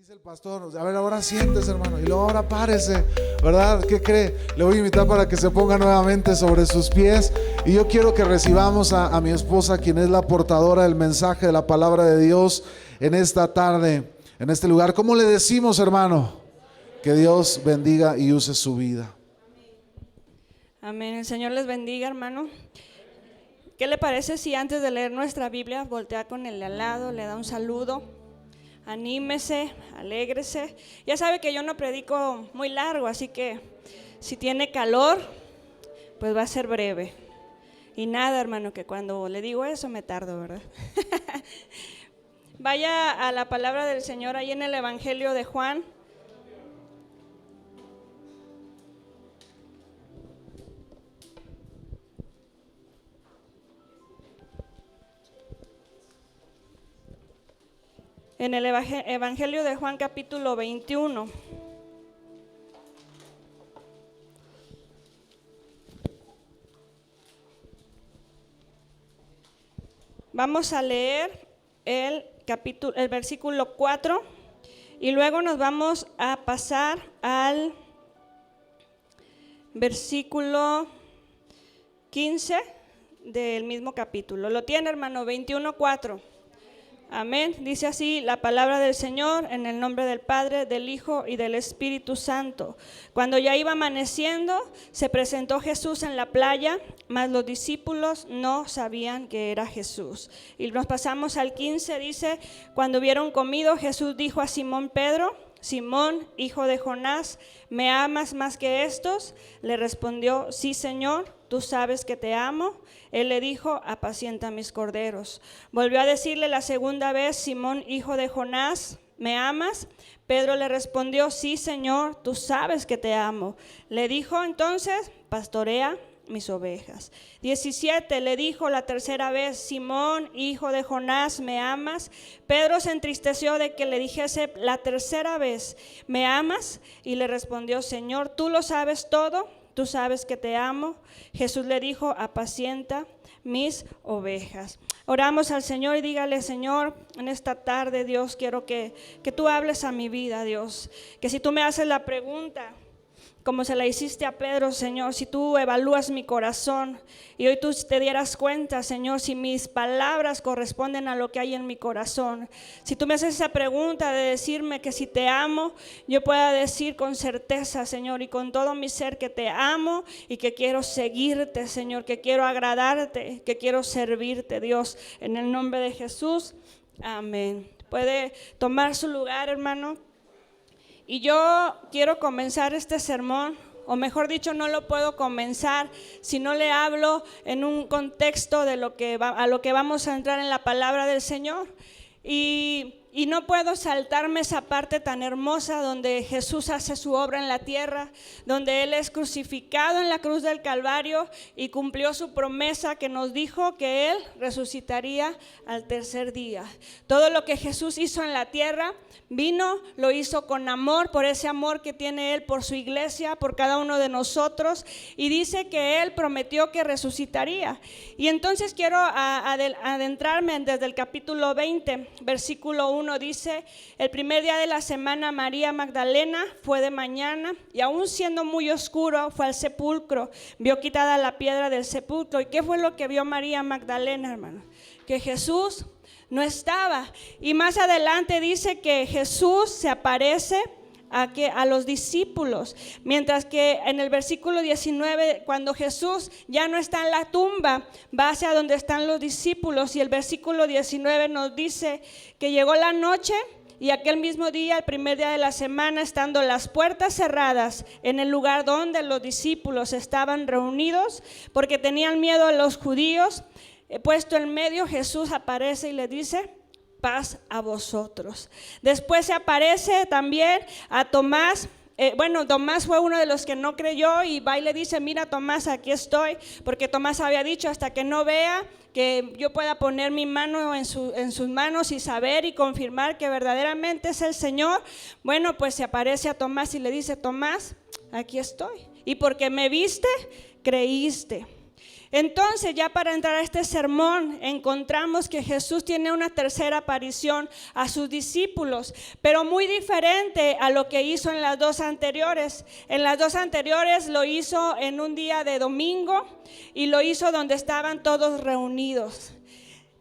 Dice el pastor, a ver, ahora siéntese, hermano, y luego ahora párese, ¿verdad? ¿Qué cree? Le voy a invitar para que se ponga nuevamente sobre sus pies. Y yo quiero que recibamos a mi esposa, quien es la portadora del mensaje de la palabra de Dios en esta tarde, en este lugar. ¿Cómo le decimos, hermano? Que Dios bendiga y use su vida. Amén. El Señor les bendiga, hermano. ¿Qué le parece si antes de leer nuestra Biblia voltea con el de al lado, le da un saludo? Anímese, alégrese. Ya sabe que yo no predico muy largo, así que si tiene calor, pues va a ser breve. Y nada, hermano, que cuando le digo eso me tardo, ¿verdad? Vaya a la palabra del Señor ahí en el Evangelio de Juan. En el Evangelio de Juan capítulo 21. Vamos a leer el versículo 4 y luego nos vamos a pasar al versículo 15 del mismo capítulo. ¿Lo tiene, hermano? 21:4. Amén. Dice así la palabra del Señor, en el nombre del Padre, del Hijo y del Espíritu Santo. Cuando ya iba amaneciendo, se presentó Jesús en la playa, mas los discípulos no sabían que era Jesús. Y nos pasamos al 15, dice, cuando hubieron comido, Jesús dijo a Simón Pedro: Simón, hijo de Jonás, ¿me amas más que estos? Le respondió: sí, Señor, tú sabes que te amo. Él le dijo: apacienta mis corderos. Volvió a decirle la segunda vez: Simón, hijo de Jonás, ¿me amas? Pedro le respondió: sí, Señor, tú sabes que te amo. Le dijo entonces: pastorea mis ovejas. 17, le dijo la tercera vez: Simón, hijo de Jonás, ¿me amas? Pedro se entristeció de que le dijese la tercera vez: ¿me amas? Y le respondió: Señor, tú lo sabes todo, tú sabes que te amo. Jesús le dijo: apacienta mis ovejas. Oramos al Señor y dígale: Señor, en esta tarde, Dios, quiero que tú hables a mi vida, Dios. Que si tú me haces la pregunta, como se la hiciste a Pedro, Señor, si tú evalúas mi corazón y hoy tú te dieras cuenta, Señor, si mis palabras corresponden a lo que hay en mi corazón. Si tú me haces esa pregunta de decirme que si te amo, yo pueda decir con certeza, Señor, y con todo mi ser que te amo y que quiero seguirte, Señor, que quiero agradarte, que quiero servirte, Dios, en el nombre de Jesús. Amén. Puede tomar su lugar, hermano. Y yo quiero comenzar este sermón, o mejor dicho, no lo puedo comenzar si no le hablo en un contexto de a lo que vamos a entrar en la palabra del Señor. Y no puedo saltarme esa parte tan hermosa donde Jesús hace su obra en la tierra, donde Él es crucificado en la cruz del Calvario y cumplió su promesa que nos dijo que Él resucitaría al tercer día. Todo lo que Jesús hizo en la tierra, lo hizo con amor, por ese amor que tiene Él por su iglesia, por cada uno de nosotros, y dice que Él prometió que resucitaría. Y entonces quiero adentrarme desde el capítulo 20, versículo 1. Dice: el primer día de la semana, María Magdalena fue de mañana y aún siendo muy oscuro fue al sepulcro, vio quitada la piedra del sepulcro. ¿Y qué fue lo que vio María Magdalena, hermano? Que Jesús no estaba. Y más adelante dice que Jesús se aparece a los discípulos, mientras que en el versículo 19, cuando Jesús ya no está en la tumba, va hacia donde están los discípulos, y el versículo 19 nos dice que llegó la noche y aquel mismo día, el primer día de la semana, estando las puertas cerradas en el lugar donde los discípulos estaban reunidos, porque tenían miedo a los judíos, puesto en medio, Jesús aparece y le dice: paz a vosotros. Después se aparece también a Tomás. Tomás fue uno de los que no creyó y va y le dice: mira, Tomás, aquí estoy, porque Tomás había dicho: hasta que no vea, que yo pueda poner mi mano en sus manos y saber y confirmar que verdaderamente es el Señor. Bueno, pues se aparece a Tomás y le dice: Tomás, aquí estoy, y porque me viste, creíste. Entonces, ya para entrar a este sermón, encontramos que Jesús tiene una tercera aparición a sus discípulos, pero muy diferente a lo que hizo en las dos anteriores. En las dos anteriores lo hizo en un día de domingo y lo hizo donde estaban todos reunidos.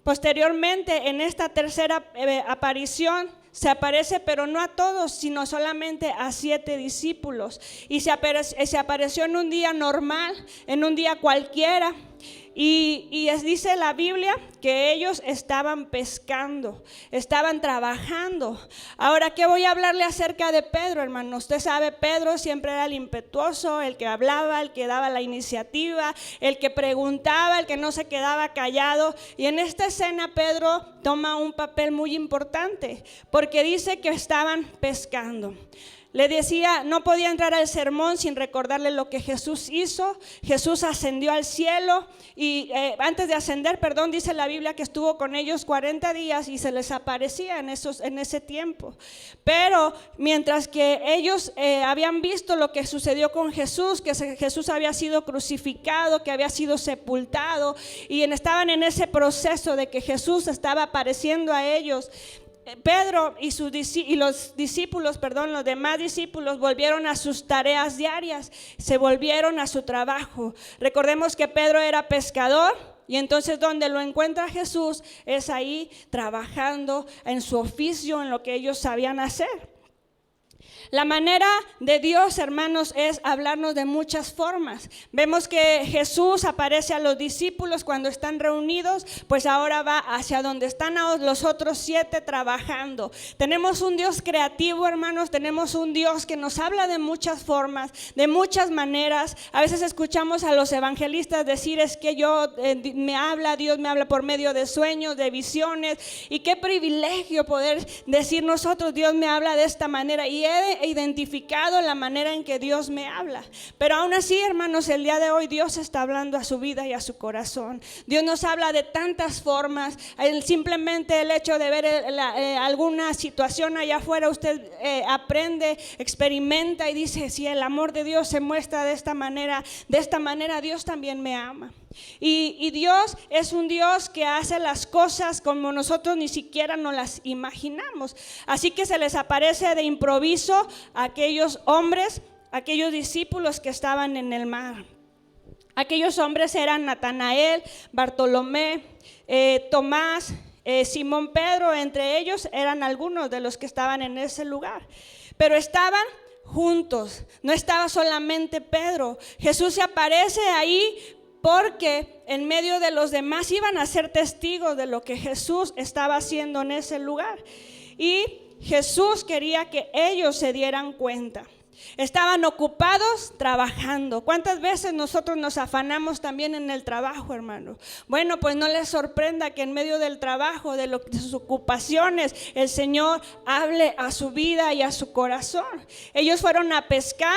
Posteriormente, en esta tercera aparición, se aparece, pero no a todos, sino solamente a 7 discípulos. Y se apareció en un día normal, en un día cualquiera. Y dice la Biblia que ellos estaban pescando, estaban trabajando. Ahora, ¿qué voy a hablarle acerca de Pedro, hermano? Usted sabe, Pedro siempre era el impetuoso, el que hablaba, el que daba la iniciativa, el que preguntaba, el que no se quedaba callado. Y en esta escena Pedro toma un papel muy importante, porque dice que estaban pescando. Le decía, no podía entrar al sermón sin recordarle lo que Jesús hizo. Jesús ascendió al cielo y antes de ascender, dice la Biblia que estuvo con ellos 40 días y se les aparecía en ese tiempo. Pero mientras que ellos habían visto lo que sucedió con Jesús, que Jesús había sido crucificado, que había sido sepultado y estaban en ese proceso de que Jesús estaba apareciendo a ellos, Pedro y los discípulos, los demás discípulos volvieron a sus tareas diarias, se volvieron a su trabajo. Recordemos que Pedro era pescador y entonces donde lo encuentra Jesús es ahí trabajando en su oficio, en lo que ellos sabían hacer. La manera de Dios, hermanos, es hablarnos de muchas formas. Vemos que Jesús aparece a los discípulos cuando están reunidos, pues ahora va hacia donde están los otros 7 trabajando. Tenemos un Dios creativo, hermanos, tenemos un Dios que nos habla de muchas formas, de muchas maneras. A veces escuchamos a los evangelistas decir, es que Dios me habla por medio de sueños, de visiones, y qué privilegio poder decir nosotros, Dios me habla de esta manera, y he identificado la manera en que Dios me habla. Pero aún así, hermanos, el día de hoy Dios está hablando a su vida y a su corazón. Dios nos habla de tantas formas. Simplemente el hecho de ver alguna situación allá afuera, usted aprende, experimenta y dice, si el amor de Dios se muestra de esta manera Dios también me ama. Y Dios es un Dios que hace las cosas como nosotros ni siquiera nos las imaginamos. Así que se les aparece de improviso a aquellos hombres, aquellos discípulos que estaban en el mar. Aquellos hombres eran Natanael, Bartolomé, Tomás, Simón Pedro. Entre ellos eran algunos de los que estaban en ese lugar, pero estaban juntos, no estaba solamente Pedro. Jesús se aparece ahí porque en medio de los demás iban a ser testigos de lo que Jesús estaba haciendo en ese lugar. Y Jesús quería que ellos se dieran cuenta. Estaban ocupados trabajando. ¿Cuántas veces nosotros nos afanamos también en el trabajo, hermano? Bueno, pues no les sorprenda que en medio del trabajo, de sus ocupaciones, el Señor hable a su vida y a su corazón. Ellos fueron a pescar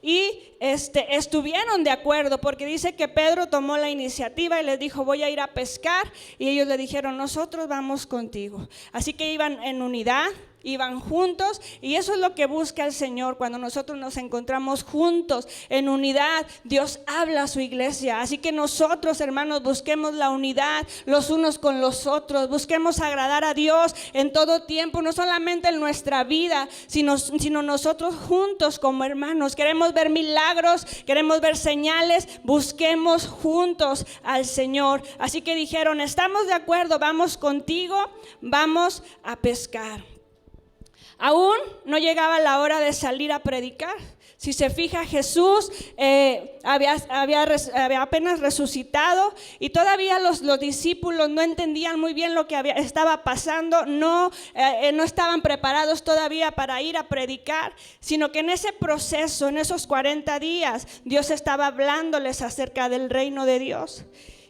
y estuvieron de acuerdo, porque dice que Pedro tomó la iniciativa y les dijo, voy a ir a pescar, y ellos le dijeron, nosotros vamos contigo. Así que iban en unidad, iban juntos, y eso es lo que busca el Señor. Cuando nosotros nos encontramos juntos en unidad, Dios habla a su iglesia. Así que nosotros, hermanos, busquemos la unidad los unos con los otros, busquemos agradar a Dios en todo tiempo, no solamente en nuestra vida, sino nosotros juntos como hermanos. Queremos ver milagros, queremos ver señales, busquemos juntos al Señor. Así que dijeron, estamos de acuerdo, vamos contigo, vamos a pescar. Aún no llegaba la hora de salir a predicar. Si se fija, Jesús había apenas resucitado y todavía los discípulos no entendían muy bien lo que estaba pasando, no estaban preparados todavía para ir a predicar, sino que en ese proceso, en esos 40 días, Dios estaba hablándoles acerca del reino de Dios.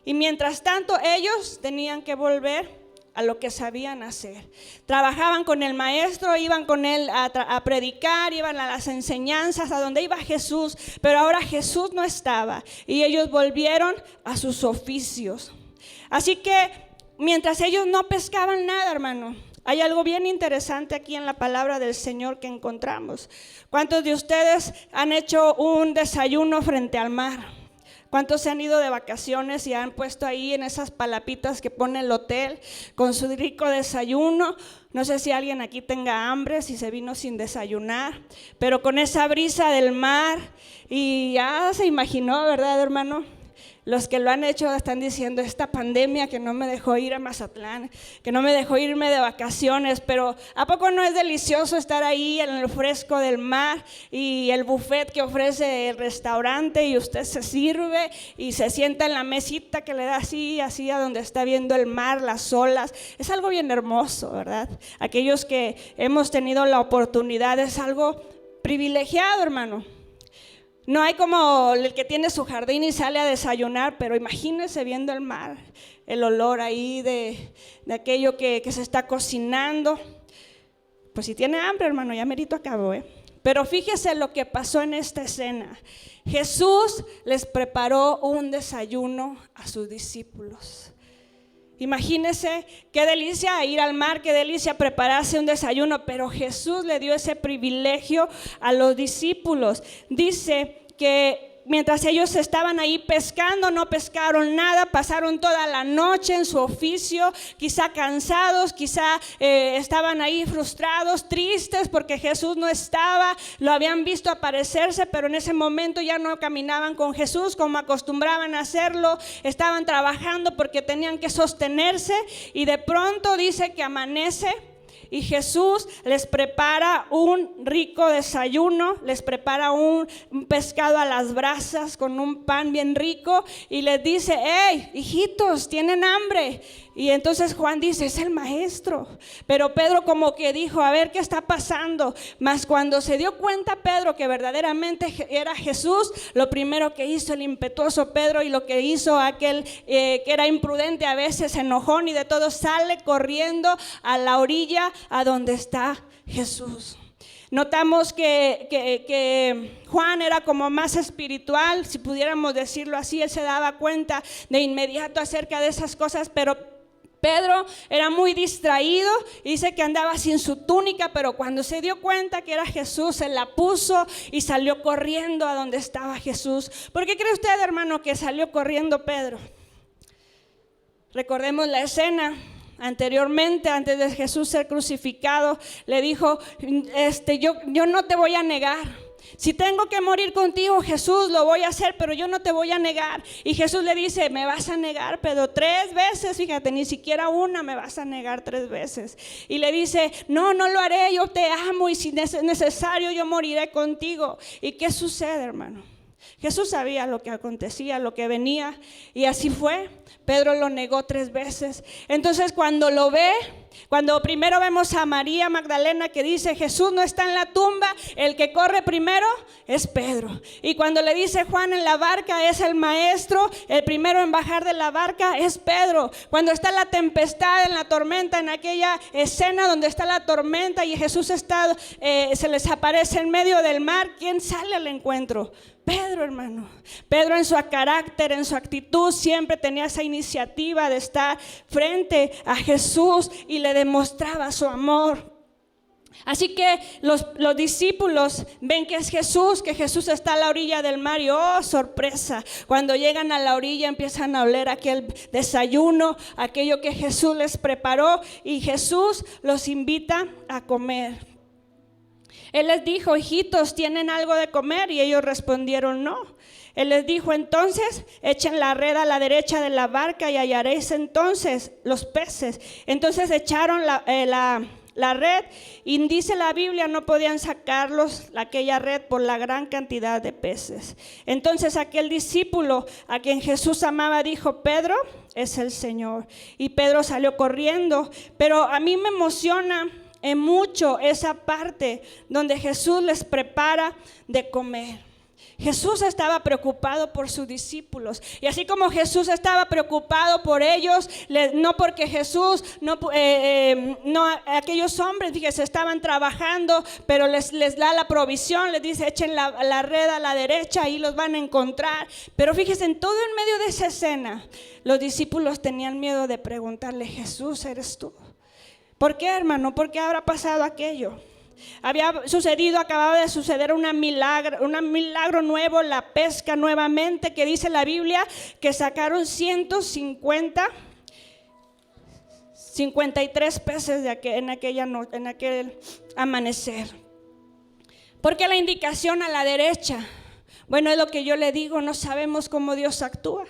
Y mientras tanto, ellos tenían que volver a lo que sabían hacer. Trabajaban con el maestro, iban con él a predicar, iban a las enseñanzas, a donde iba Jesús, pero ahora Jesús no estaba y ellos volvieron a sus oficios. Así que mientras ellos no pescaban nada, hermano, hay algo bien interesante aquí en la palabra del Señor que encontramos. ¿Cuántos de ustedes han hecho un desayuno frente al mar? ¿Cuántos se han ido de vacaciones y han puesto ahí en esas palapitas que pone el hotel con su rico desayuno? No sé si alguien aquí tenga hambre, si se vino sin desayunar, pero con esa brisa del mar, y ya se imaginó, ¿verdad, hermano? Los que lo han hecho están diciendo, esta pandemia que no me dejó ir a Mazatlán, que no me dejó irme de vacaciones, pero ¿a poco no es delicioso estar ahí en el fresco del mar y el buffet que ofrece el restaurante y usted se sirve y se sienta en la mesita que le da así a donde está viendo el mar, las olas? Es algo bien hermoso, ¿verdad? Aquellos que hemos tenido la oportunidad, es algo privilegiado, hermano. No hay como el que tiene su jardín y sale a desayunar, pero imagínese viendo el mar, el olor ahí de aquello que se está cocinando. Pues si tiene hambre, hermano, ya merito acabó, ¿eh? Pero fíjese lo que pasó en esta escena. Jesús les preparó un desayuno a sus discípulos. Imagínese qué delicia ir al mar, qué delicia prepararse un desayuno, pero Jesús le dio ese privilegio a los discípulos. Dice que mientras ellos estaban ahí pescando, no pescaron nada, pasaron toda la noche en su oficio, quizá cansados, quizá estaban ahí frustrados, tristes porque Jesús no estaba, lo habían visto aparecerse, pero en ese momento ya no caminaban con Jesús como acostumbraban a hacerlo, estaban trabajando porque tenían que sostenerse, y de pronto dice que amanece. Y Jesús les prepara un rico desayuno, les prepara un pescado a las brasas con un pan bien rico y les dice, hey, hijitos, ¿tienen hambre? Y entonces Juan dice, es el maestro. Pero Pedro como que dijo, a ver qué está pasando. Mas cuando se dio cuenta Pedro que verdaderamente era Jesús, lo primero que hizo el impetuoso Pedro y lo que hizo aquel que era imprudente, a veces enojón y de todo, sale corriendo a la orilla a donde está Jesús. Notamos que Juan era como más espiritual, si pudiéramos decirlo así. Él se daba cuenta de inmediato acerca de esas cosas, pero Pedro era muy distraído, dice que andaba sin su túnica, pero cuando se dio cuenta que era Jesús, se la puso y salió corriendo a donde estaba Jesús. ¿Por qué cree usted, hermano, que salió corriendo Pedro? Recordemos la escena. Anteriormente, antes de Jesús ser crucificado, le dijo, yo no te voy a negar. Si tengo que morir contigo, Jesús, lo voy a hacer, pero yo no te voy a negar. Y Jesús le dice, me vas a negar, pero 3 veces, fíjate, ni siquiera una, me vas a negar 3 veces. Y le dice, no lo haré, yo te amo y si es necesario yo moriré contigo. ¿Y qué sucede, hermano? Jesús sabía lo que acontecía, lo que venía, y así fue. Pedro lo negó 3 veces. Entonces cuando lo ve, cuando primero vemos a María Magdalena que dice, Jesús no está en la tumba, el que corre primero es Pedro. Y cuando le dice Juan en la barca es el maestro, el primero en bajar de la barca es Pedro. Cuando está la tempestad, en la tormenta, en aquella escena donde está la tormenta y Jesús está, se les aparece en medio del mar, ¿quién sale al encuentro? Pedro, hermano. Pedro en su carácter, en su actitud, siempre tenía esa iniciativa de estar frente a Jesús y le demostraba su amor. Así que los discípulos ven que es Jesús, que Jesús está a la orilla del mar y oh, sorpresa, cuando llegan a la orilla empiezan a oler aquel desayuno, aquello que Jesús les preparó, y Jesús los invita a comer. Él les dijo, hijitos, ¿tienen algo de comer? Y ellos respondieron, no. Él les dijo, entonces echen la red a la derecha de la barca y hallaréis entonces los peces. Entonces echaron la red y dice la Biblia, no podían sacarlos aquella red por la gran cantidad de peces. Entonces aquel discípulo a quien Jesús amaba dijo, Pedro es el Señor. Y Pedro salió corriendo, pero a mí me emociona en mucho esa parte donde Jesús les prepara de comer. Jesús estaba preocupado por sus discípulos, y así como Jesús estaba preocupado por ellos, no porque Jesús, aquellos hombres, fíjese, estaban trabajando, pero les da la provisión, les dice echen la red a la derecha, ahí los van a encontrar. Pero fíjese, en todo en medio de esa escena, los discípulos tenían miedo de preguntarle, Jesús, ¿eres tú? ¿Por qué, hermano? ¿Por qué habrá pasado aquello? Acababa de suceder un milagro nuevo, la pesca nuevamente, que dice la Biblia que sacaron 53 peces en aquel amanecer. ¿Por qué la indicación a la derecha? Bueno, es lo que yo le digo, no sabemos cómo Dios actúa.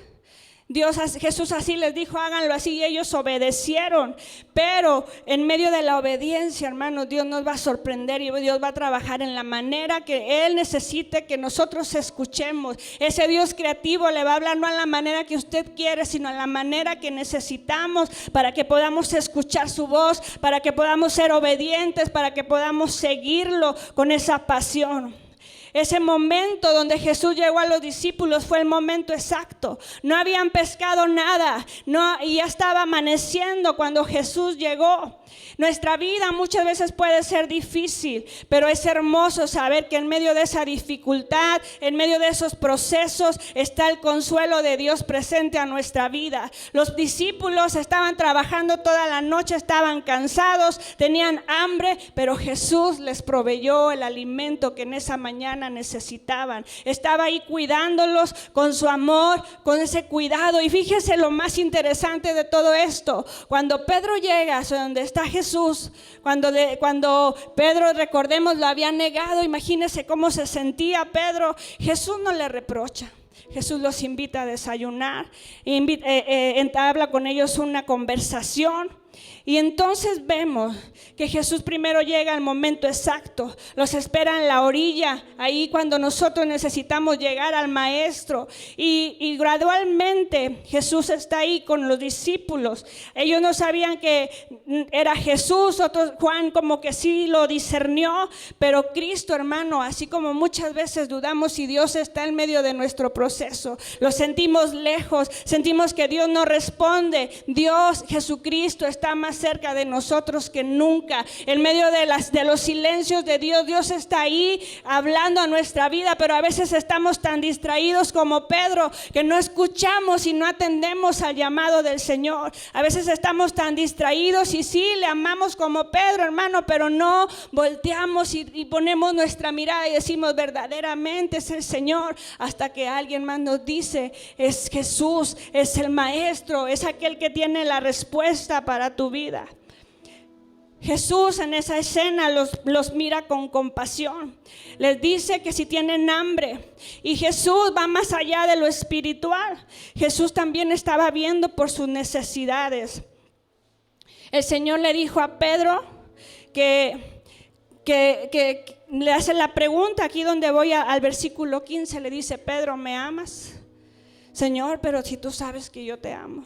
Jesús así les dijo, háganlo así, y ellos obedecieron. Pero en medio de la obediencia, hermanos, Dios nos va a sorprender y Dios va a trabajar en la manera que Él necesite que nosotros escuchemos. Ese Dios creativo le va a hablar no a la manera que usted quiere, sino a la manera que necesitamos para que podamos escuchar su voz, para que podamos ser obedientes, para que podamos seguirlo con esa pasión. Ese momento donde Jesús llegó a los discípulos fue el momento exacto. No habían pescado nada, y ya estaba amaneciendo cuando Jesús llegó. Nuestra vida muchas veces puede ser difícil, pero es hermoso saber que en medio de esa dificultad, en medio de esos procesos, está el consuelo de Dios presente a nuestra vida. Los discípulos estaban trabajando toda la noche, estaban cansados, tenían hambre, pero Jesús les proveyó el alimento que en esa mañana necesitaban. Estaba ahí cuidándolos con su amor, con ese cuidado. Y fíjese lo más interesante de todo esto: cuando Pedro llega a donde está Jesús, cuando Pedro, recordemos, lo había negado, imagínese cómo se sentía Pedro. Jesús no le reprocha. Jesús los invita a desayunar, habla con ellos una conversación. Y entonces vemos que Jesús primero llega al momento exacto, los espera en la orilla, ahí cuando nosotros necesitamos llegar al maestro, y gradualmente Jesús está ahí con los discípulos. Ellos no sabían que era Jesús, Juan como que sí lo discernió, pero Cristo, hermano, así como muchas veces dudamos si Dios está en medio de nuestro proceso, lo sentimos lejos, sentimos que Dios no responde, Dios, Jesucristo, está más cerca de nosotros que nunca. En medio de los silencios de Dios, Dios está ahí hablando a nuestra vida, pero a veces estamos tan distraídos como Pedro que no escuchamos y no atendemos al llamado del Señor. A veces estamos tan distraídos y sí, le amamos como Pedro, hermano, pero no volteamos y ponemos nuestra mirada y decimos, verdaderamente es el Señor, hasta que alguien más nos dice, es Jesús, es el Maestro, es aquel que tiene la respuesta para tu vida. Jesús en esa escena los mira con compasión, les dice que si tienen hambre, y Jesús va más allá de lo espiritual. Jesús también estaba viendo por sus necesidades. El Señor le dijo a Pedro que le hace la pregunta, aquí donde voy al versículo 15, le dice, Pedro, ¿me amas? Señor, pero si tú sabes que yo te amo.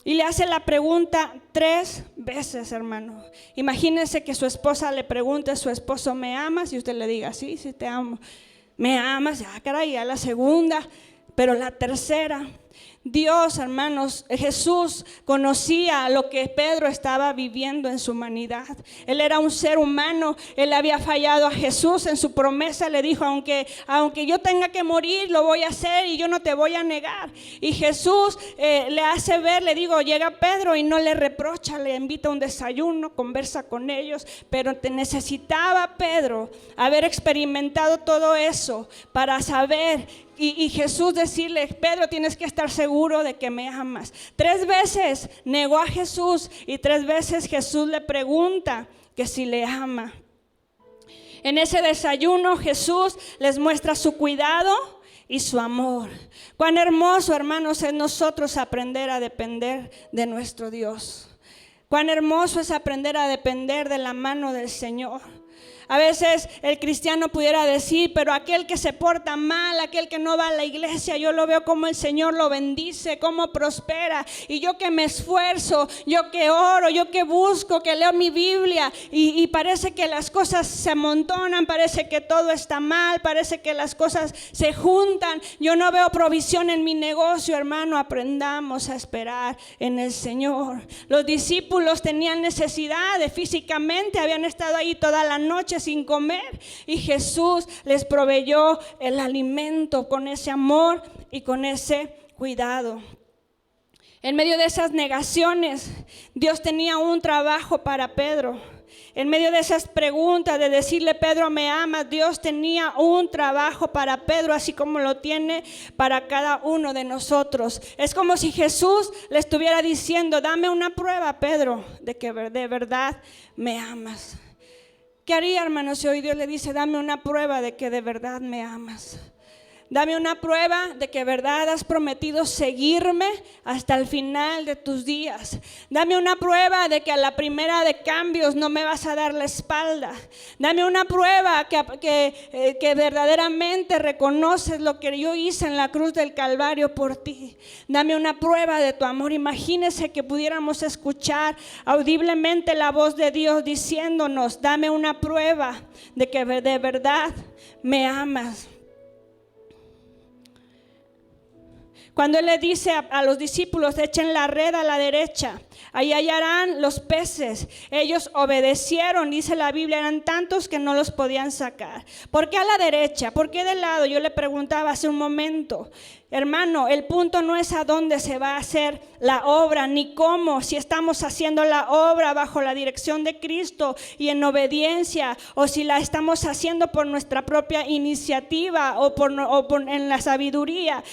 Y le hace la pregunta 3 veces, hermano. Imagínense que su esposa le pregunte a su esposo, ¿me amas? Y usted le diga, sí, sí te amo. ¿Me amas? Ah, caray, a la segunda, pero la tercera. Dios, hermanos, Jesús conocía lo que Pedro estaba viviendo en su humanidad. Él era un ser humano, él había fallado a Jesús en su promesa. Le dijo, aunque yo tenga que morir, lo voy a hacer y yo no te voy a negar. Y Jesús le hace ver, le digo, llega Pedro y no le reprocha, le invita a un desayuno, conversa con ellos, pero te necesitaba Pedro haber experimentado todo eso para saber. Y Jesús decirle, Pedro, tienes que estar seguro de que me amas. 3 veces negó a Jesús y 3 veces Jesús le pregunta que si le ama. En ese desayuno Jesús les muestra su cuidado y su amor. Cuán hermoso, hermanos, es nosotros aprender a depender de nuestro Dios. Cuán hermoso es aprender a depender de la mano del Señor. A veces el cristiano pudiera decir, pero aquel que se porta mal, aquel que no va a la iglesia, yo lo veo como el Señor lo bendice, cómo prospera. Y yo que me esfuerzo, yo que oro, yo que busco, que leo mi Biblia y parece que las cosas se amontonan, parece que todo está mal, parece que las cosas se juntan. Yo no veo provisión en mi negocio, hermano. Aprendamos a esperar en el Señor. Los discípulos tenían necesidades físicamente, habían estado ahí toda la noche sin comer y Jesús les proveyó el alimento con ese amor y con ese cuidado. En medio de esas negaciones, Dios tenía un trabajo para Pedro. En medio de esas preguntas, de decirle, Pedro, ¿me amas? Dios tenía un trabajo para Pedro, así como lo tiene para cada uno de nosotros. Es como si Jesús le estuviera diciendo, dame una prueba, Pedro, de que de verdad me amas. ¿Qué haría, hermano, si hoy Dios le dice, dame una prueba de que de verdad me amas? Dame una prueba de que de verdad has prometido seguirme hasta el final de tus días. Dame una prueba de que a la primera de cambios no me vas a dar la espalda. Dame una prueba que verdaderamente reconoces lo que yo hice en la cruz del Calvario por ti. Dame una prueba de tu amor. Imagínese que pudiéramos escuchar audiblemente la voz de Dios diciéndonos, dame una prueba de que de verdad me amas. Cuando Él le dice a los discípulos, echen la red a la derecha, ahí hallarán los peces. Ellos obedecieron, dice la Biblia, eran tantos que no los podían sacar. ¿Por qué a la derecha? ¿Por qué de lado? Yo le preguntaba hace un momento. Hermano, el punto no es a dónde se va a hacer la obra, ni cómo, si estamos haciendo la obra bajo la dirección de Cristo y en obediencia, o si la estamos haciendo por nuestra propia iniciativa o en la sabiduría.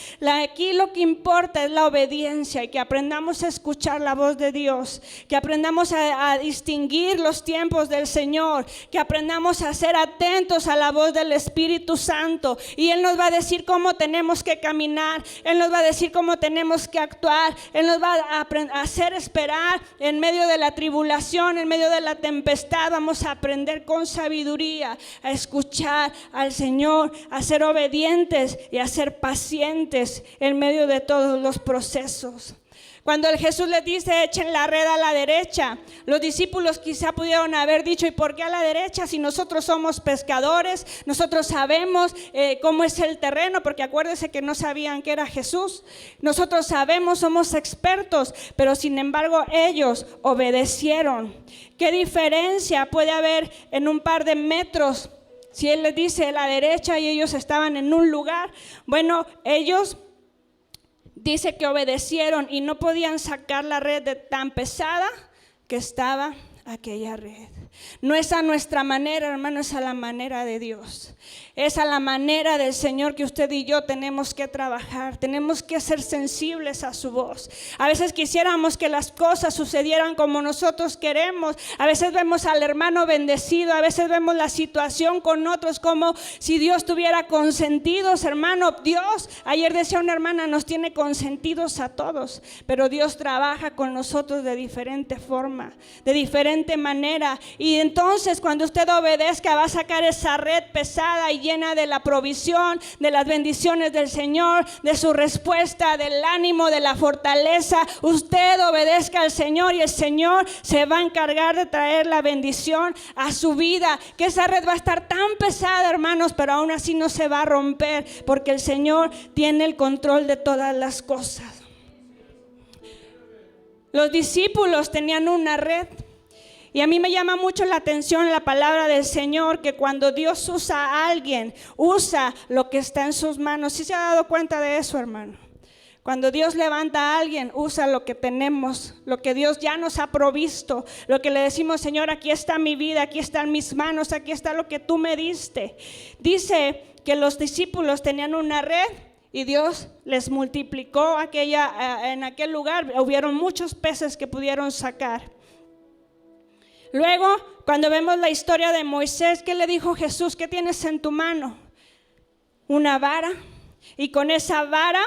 Aquí lo que importa es la obediencia y que aprendamos a escuchar la voz de Dios, que aprendamos a distinguir los tiempos del Señor, que aprendamos a ser atentos a la voz del Espíritu Santo, y Él nos va a decir cómo tenemos que caminar. Él nos va a decir cómo tenemos que actuar. Él nos va a hacer esperar en medio de la tribulación, en medio de la tempestad. Vamos a aprender con sabiduría a escuchar al Señor, a ser obedientes y a ser pacientes en medio de todos los procesos. Cuando el Jesús les dice, echen la red a la derecha, los discípulos quizá pudieron haber dicho, ¿y por qué a la derecha? Si nosotros somos pescadores, nosotros sabemos cómo es el terreno, porque acuérdense que no sabían que era Jesús. Nosotros sabemos, somos expertos, pero sin embargo ellos obedecieron. ¿Qué diferencia puede haber en un par de metros? Si Él les dice a la derecha y ellos estaban en un lugar, bueno, ellos dice que obedecieron y no podían sacar la red de tan pesada que estaba aquella red. No es a nuestra manera, hermano, es a la manera de Dios. Es a la manera del Señor que usted y yo tenemos que trabajar. Tenemos que ser sensibles a su voz. A veces quisiéramos que las cosas sucedieran como nosotros queremos. A veces vemos al hermano bendecido. A veces vemos la situación con otros como si Dios tuviera consentidos, hermano. Dios, ayer decía una hermana, nos tiene consentidos a todos. Pero Dios trabaja con nosotros de diferente forma, de diferente manera. Y entonces cuando usted obedezca va a sacar esa red pesada y llena de la provisión, de las bendiciones del Señor, de su respuesta, del ánimo, de la fortaleza. Usted obedezca al Señor y el Señor se va a encargar de traer la bendición a su vida. Que esa red va a estar tan pesada, hermanos, pero aún así no se va a romper, porque el Señor tiene el control de todas las cosas. Los discípulos tenían una red. Y a mí me llama mucho la atención la palabra del Señor, que cuando Dios usa a alguien, usa lo que está en sus manos. ¿Sí se ha dado cuenta de eso, hermano? Cuando Dios levanta a alguien, usa lo que tenemos, lo que Dios ya nos ha provisto, lo que le decimos, Señor, aquí está mi vida, aquí están mis manos, aquí está lo que tú me diste. Dice que los discípulos tenían una red y Dios les multiplicó en aquel lugar. Hubieron muchos peces que pudieron sacar. Luego, cuando vemos la historia de Moisés, ¿qué le dijo Jesús? ¿Qué tienes en tu mano? Una vara. Y con esa vara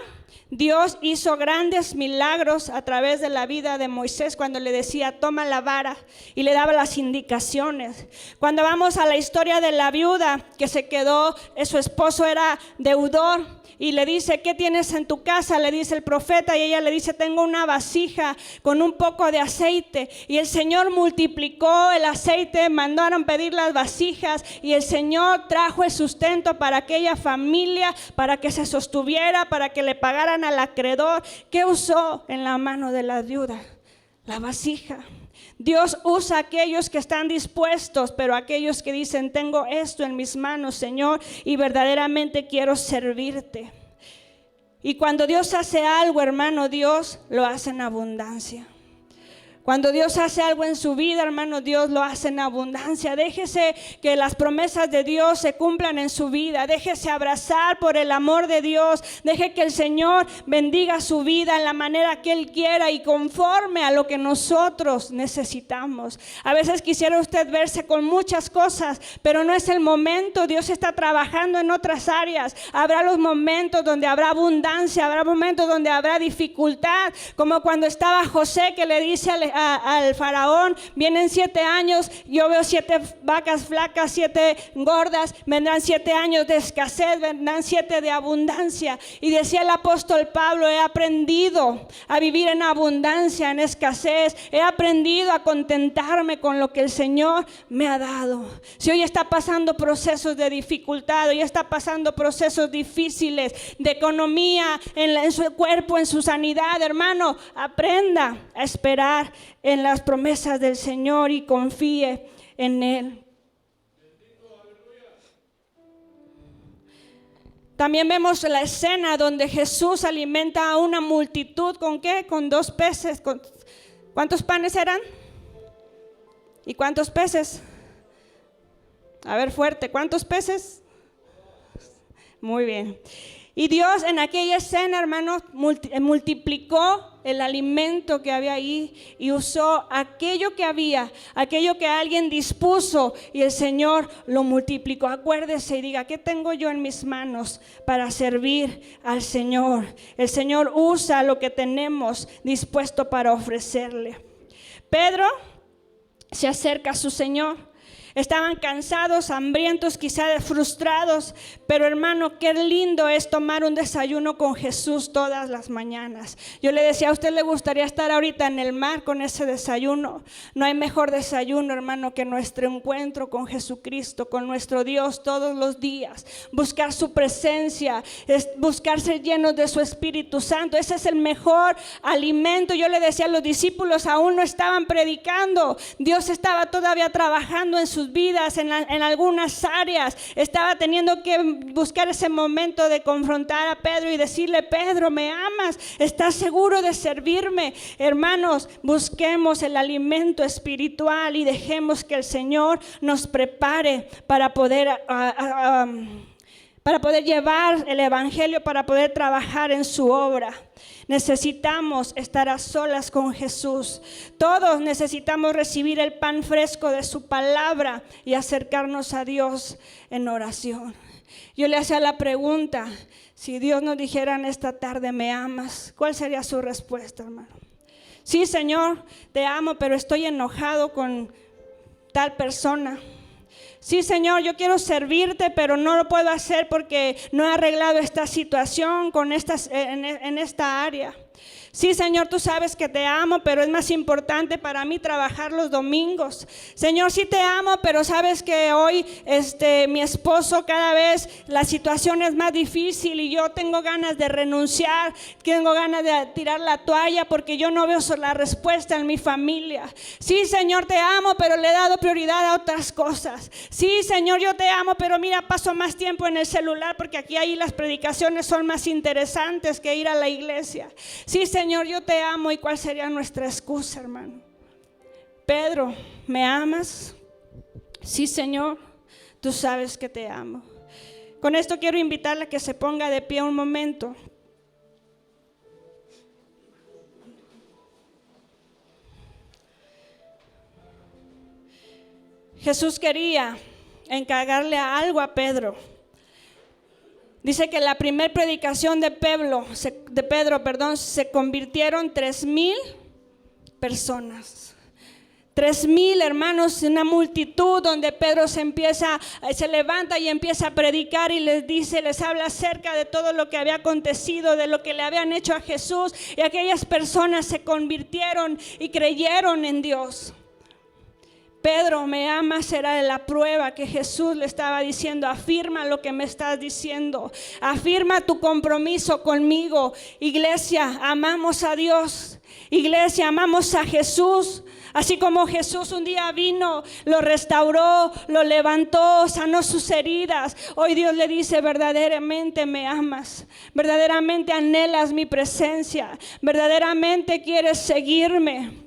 Dios hizo grandes milagros a través de la vida de Moisés cuando le decía, toma la vara, y le daba las indicaciones. Cuando vamos a la historia de la viuda que se quedó, su esposo era deudor, y le dice, ¿qué tienes en tu casa? Le dice el profeta, y ella le dice, tengo una vasija con un poco de aceite. Y el Señor multiplicó el aceite, mandaron pedir las vasijas, y el Señor trajo el sustento para aquella familia, para que se sostuviera, para que le pagaran al acreedor. ¿Qué usó en la mano de la viuda? La vasija. Dios usa a aquellos que están dispuestos, pero aquellos que dicen, tengo esto en mis manos, Señor, y verdaderamente quiero servirte. Y cuando Dios hace algo, hermano, Dios lo hace en abundancia. Cuando Dios hace algo en su vida, hermano, Dios lo hace en abundancia. Déjese que las promesas de Dios se cumplan en su vida. Déjese abrazar por el amor de Dios. Deje que el Señor bendiga su vida en la manera que Él quiera y conforme a lo que nosotros necesitamos. A veces quisiera usted verse con muchas cosas, pero no es el momento. Dios está trabajando en otras áreas. Habrá los momentos donde habrá abundancia, habrá momentos donde habrá dificultad, como cuando estaba José, que le dice al faraón: vienen 7 años, yo veo 7 vacas flacas, 7 gordas, vendrán 7 años de escasez, vendrán 7 de abundancia. Y decía el apóstol Pablo: he aprendido a vivir en abundancia, en escasez, he aprendido a contentarme con lo que el Señor me ha dado. Si hoy está pasando procesos de dificultad, hoy está pasando procesos difíciles de economía, en su cuerpo, en su sanidad, hermano, aprenda a esperar en las promesas del Señor y confíe en Él. También vemos la escena donde Jesús alimenta a una multitud. ¿Con qué? Con 2 peces. ¿Cuántos panes eran? ¿Y cuántos peces? A ver, fuerte, ¿cuántos peces? Muy bien. Y Dios en aquella escena, hermanos, multiplicó el alimento que había ahí y usó aquello que había, aquello que alguien dispuso, y el Señor lo multiplicó. Acuérdese y diga: ¿qué tengo yo en mis manos para servir al Señor? El Señor usa lo que tenemos dispuesto para ofrecerle. Pedro se acerca a su Señor. Estaban cansados, hambrientos, quizá frustrados, pero hermano, qué lindo es tomar un desayuno con Jesús todas las mañanas. Yo le decía: ¿a usted le gustaría estar ahorita en el mar con ese desayuno? No hay mejor desayuno, hermano, que nuestro encuentro con Jesucristo, con nuestro Dios todos los días. Buscar su presencia, buscar ser llenos de su Espíritu Santo. Ese es el mejor alimento. Yo le decía a los discípulos: aún no estaban predicando, Dios estaba todavía trabajando en sus vidas, en algunas áreas. Estaba teniendo que buscar ese momento de confrontar a Pedro y decirle: Pedro, ¿me amas? ¿Estás seguro de servirme? Hermanos, busquemos el alimento espiritual y dejemos que el Señor nos prepare para poder llevar el evangelio, para poder trabajar en su obra. Necesitamos estar a solas con Jesús. Todos necesitamos recibir el pan fresco de su palabra y acercarnos a Dios en oración. Yo le hacía la pregunta: si Dios nos dijera en esta tarde: ¿me amas?, ¿cuál sería su respuesta, hermano? Sí, Señor, te amo, pero estoy enojado con tal persona. Sí, Señor, yo quiero servirte, pero no lo puedo hacer porque no he arreglado esta situación en esta área. Sí, Señor, tú sabes que te amo, pero es más importante para mí trabajar los domingos. Señor, sí te amo, pero sabes que hoy mi esposo, cada vez la situación es más difícil y yo tengo ganas de renunciar, tengo ganas de tirar la toalla porque yo no veo la respuesta en mi familia. Sí, Señor, te amo, pero le he dado prioridad a otras cosas. Sí, Señor, yo te amo, pero mira, paso más tiempo en el celular porque ahí las predicaciones son más interesantes que ir a la iglesia. Sí, Señor, yo te amo. ¿Y cuál sería nuestra excusa, hermano? Pedro, ¿me amas? Sí, Señor, tú sabes que te amo. Con esto quiero invitarle a que se ponga de pie un momento. Jesús quería encargarle algo a Pedro. Dice que la primera predicación de Pedro, se convirtieron 3,000 personas. 3,000 hermanos, una multitud donde Pedro se levanta y empieza a predicar y les habla acerca de todo lo que había acontecido, de lo que le habían hecho a Jesús, y aquellas personas se convirtieron y creyeron en Dios. Pedro, ¿me amas? Era la prueba que Jesús le estaba diciendo: afirma lo que me estás diciendo, afirma tu compromiso conmigo. Iglesia, amamos a Dios. Iglesia, amamos a Jesús. Así como Jesús un día vino, lo restauró, lo levantó, sanó sus heridas. Hoy Dios le dice: verdaderamente me amas, verdaderamente anhelas mi presencia, verdaderamente quieres seguirme.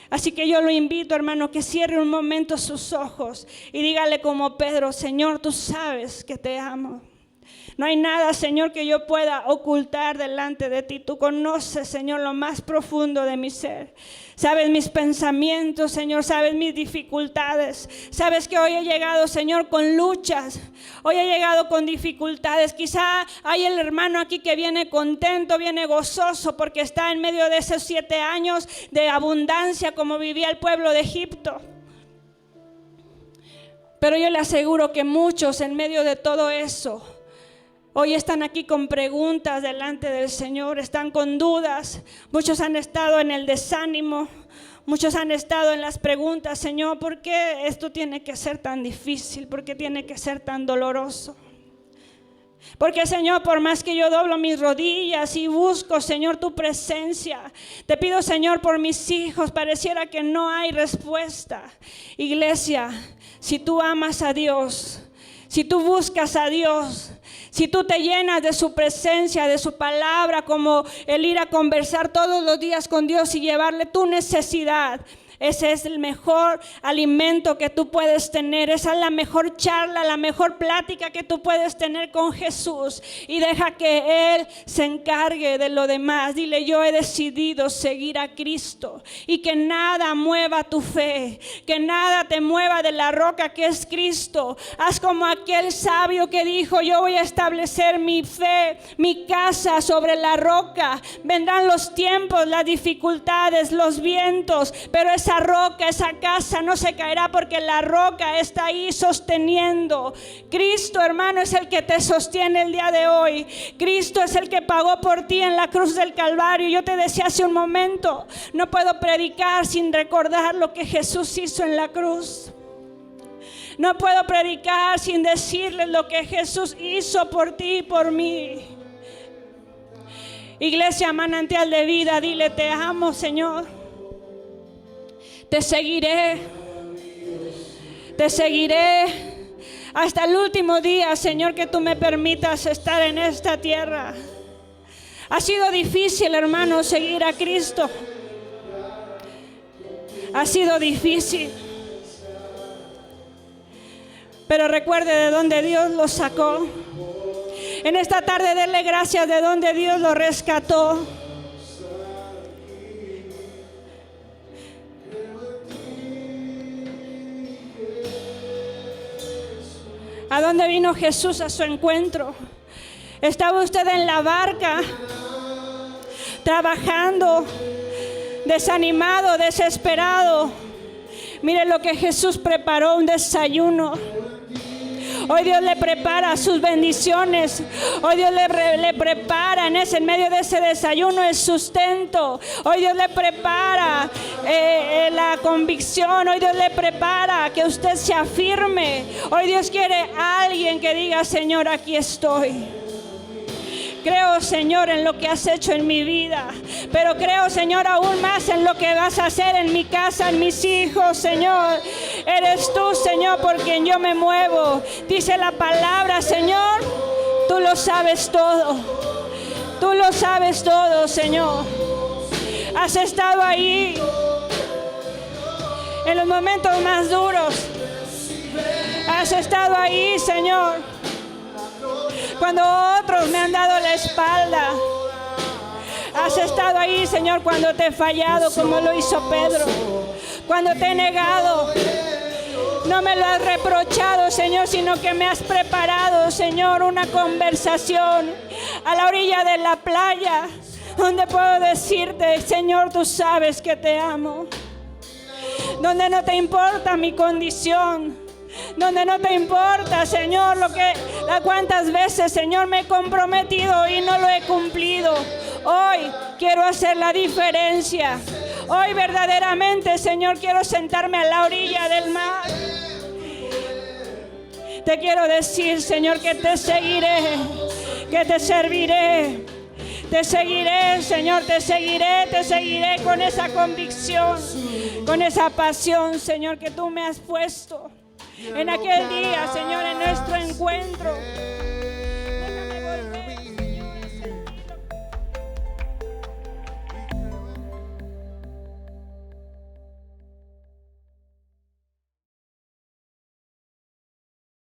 Así que yo lo invito, hermano, que cierre un momento sus ojos y dígale como Pedro: Señor, tú sabes que te amo. No hay nada, Señor, que yo pueda ocultar delante de ti. Tú conoces, Señor, lo más profundo de mi ser. Sabes mis pensamientos, Señor, sabes mis dificultades. Sabes que hoy he llegado, Señor, con luchas. Hoy he llegado con dificultades. Quizá hay el hermano aquí que viene contento, viene gozoso porque está en medio de esos 7 años de abundancia como vivía el pueblo de Egipto. Pero yo le aseguro que muchos en medio de todo eso hoy están aquí con preguntas delante del Señor, están con dudas. Muchos han estado en el desánimo, muchos han estado en las preguntas: Señor, ¿por qué esto tiene que ser tan difícil? ¿Por qué tiene que ser tan doloroso? Porque, Señor, por más que yo doblo mis rodillas y busco, Señor, tu presencia, te pido, Señor, por mis hijos, pareciera que no hay respuesta. Iglesia, si tú amas a Dios, si tú buscas a Dios, si tú te llenas de su presencia, de su palabra, como el ir a conversar todos los días con Dios y llevarle tu necesidad, ese es el mejor alimento que tú puedes tener. Esa es la mejor charla, la mejor plática que tú puedes tener con Jesús. Y deja que Él se encargue de lo demás. Dile: yo he decidido seguir a Cristo. Y que nada mueva tu fe, que nada te mueva de la roca que es Cristo. Haz como aquel sabio que dijo: yo voy a establecer mi fe, mi casa sobre la roca. Vendrán los tiempos, las dificultades, los vientos, pero esa roca, esa casa no se caerá porque la roca está ahí sosteniendo. Cristo, hermano, es el que te sostiene el día de hoy. Cristo es el que pagó por ti en la cruz del Calvario. Yo te decía hace un momento, no puedo predicar sin recordar lo que Jesús hizo en la cruz. No puedo predicar sin decirles lo que Jesús hizo por ti y por mí. Iglesia Manantial de Vida, dile: te amo, Señor. Te seguiré hasta el último día, Señor, que tú me permitas estar en esta tierra. Ha sido difícil, hermano, seguir a Cristo. Ha sido difícil. Pero recuerde de dónde Dios lo sacó. En esta tarde denle gracias de dónde Dios lo rescató. ¿A dónde vino Jesús a su encuentro? Estaba usted en la barca, trabajando, desanimado, desesperado. Mire lo que Jesús preparó: un desayuno. Hoy Dios le prepara sus bendiciones. Hoy Dios le prepara en medio de ese desayuno el sustento. Hoy Dios le prepara la convicción. Hoy Dios le prepara que usted se afirme. Hoy Dios quiere a alguien que diga: Señor, aquí estoy. Creo, Señor, en lo que has hecho en mi vida, pero creo, Señor, aún más en lo que vas a hacer en mi casa, en mis hijos, Señor. Eres tú, Señor, por quien yo me muevo. Dice la palabra, Señor, tú lo sabes todo. Tú lo sabes todo, Señor. Has estado ahí en los momentos más duros. Has estado ahí, Señor, cuando otros me han dado la espalda. Has estado ahí, Señor, cuando te he fallado, como lo hizo Pedro. Cuando te he negado, no me lo has reprochado, Señor, sino que me has preparado, Señor, una conversación a la orilla de la playa, donde puedo decirte: Señor, tú sabes que te amo. Donde no te importa mi condición, donde no te importa, Señor, cuántas veces, Señor, me he comprometido y no lo he cumplido. Hoy quiero hacer la diferencia. Hoy verdaderamente, Señor, quiero sentarme a la orilla del mar. Te quiero decir, Señor, que te seguiré, que te serviré. Te seguiré, Señor, te seguiré con esa convicción, con esa pasión, Señor, que tú me has puesto en aquel día, Señor, en nuestro encuentro.